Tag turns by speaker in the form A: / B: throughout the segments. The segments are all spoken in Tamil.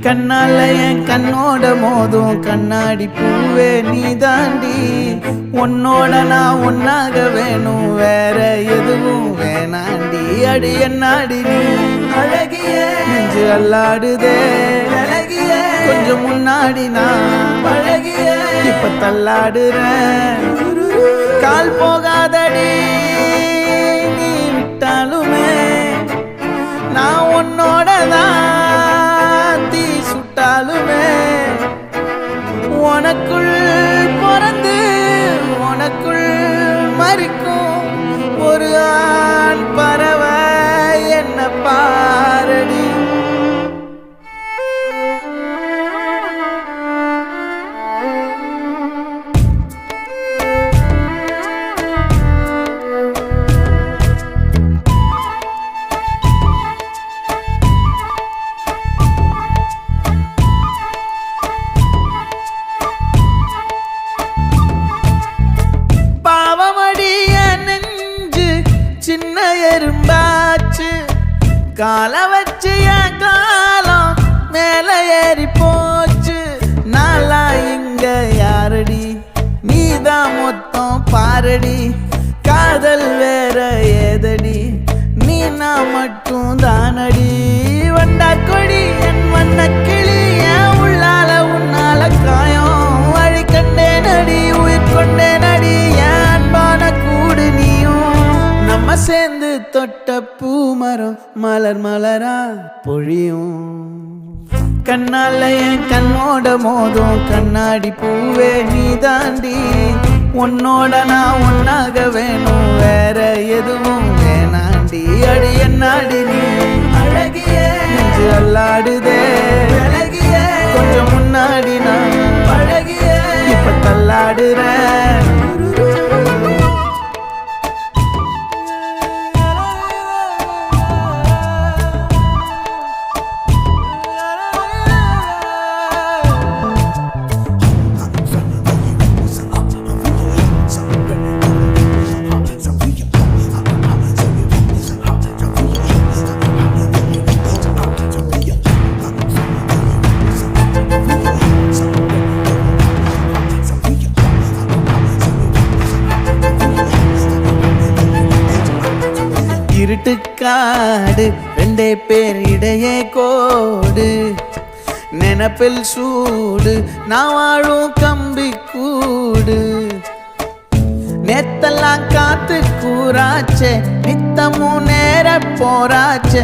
A: கண்ணால என் கண்ணோட மோதும் கண்ணாடி பூவே நீ தாண்டி. உன்னோட நான் ஒன்னாக வேணும், வேற எதுவும் வேணாண்டி. அடி என்னாடி நீ அழகிய நெஞ்சு அல்லாடுதே அழகிய. கொஞ்சம் முன்னாடி நான் பழகிய இப்ப தள்ளாடுறேன். கால் போகாதடி நீ விட்டாலுமே, நான் உன்னோட தான் சுட்டாலுமே. உனக்குள் பிறந்து உனக்குள் மறிக்கும் ஒரு ஆண் பறவை என்ன பாரடி. சின்ன எறும்பாச்சு கால வச்சு என் காலம் மேல ஏறி போச்சு. நாளா இங்க யாரடி நீதான் மொத்தம் பாரடி. காதல் வேற ஏதடி நீ நான் மட்டும் தானடி. வண்டா கொடி என் வண்ண கிளி என் உள்ளால உன்னால காயம் வழி கண்டே நடி உயிர் கொண்டே நடி. என் அன்பான கூடு நீயும் நம்ம சேர்ந்து தொட்ட பூமரம் மலர் மலரா பொழியும். கண்ணால என் கண்ணோட மோதும் கண்ணாடி பூவே நீ தாண்டி. உன்னோட நான் ஒன்னாக வேணும், வேற எதுவும் வேணாண்டி. அடி என்னாடி நீ அழகிய நெஞ்சு அல்லாடுதே அழகிய. கொஞ்சம் முன்னாடி நான் பழகிய இப்ப தள்ளாடுறேன். இருட்டுக்காடு ரெண்டே பேர் இடையே கோடு. நினப்பில் சூடு நான் வாழும் கம்பி கூடு. நேத்தெல்லாம் காத்து கூறாச்சே நித்தமும் நேர போராச்சே.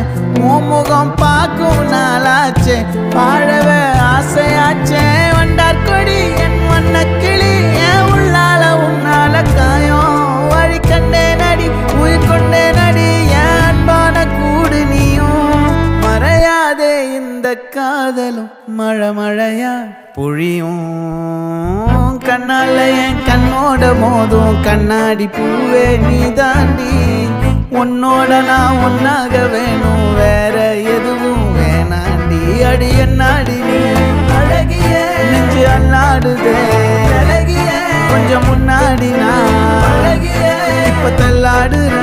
A: முகம் பார்க்கும் நாளாச்சே வாழவே ஆசையாச்சே. வண்டார் கொடி என் வண்ண கிளி என் உள்ளால உன்னால காயம் வழி கண்டே நடி உயிர் கொண்டே நடி. என் அன்பான கூடு நீயும் மறையாதே இந்த காதலும் மழை மழையா பொழியும். கண்ணால என் கண்ணோட மோதும் கண்ணாடி பூவே நீ தாண்டி. உன்னோட நான் ஒன்னாக வேணும், வேற எதுவும் வேணாண்டி. அடி என்னாடி நீ அழகிய நெஞ்சு அல்லாடுதே அழகிய. கொஞ்சம் முன்னாடி நான் அழகிய இப்ப தள்ளாடுற.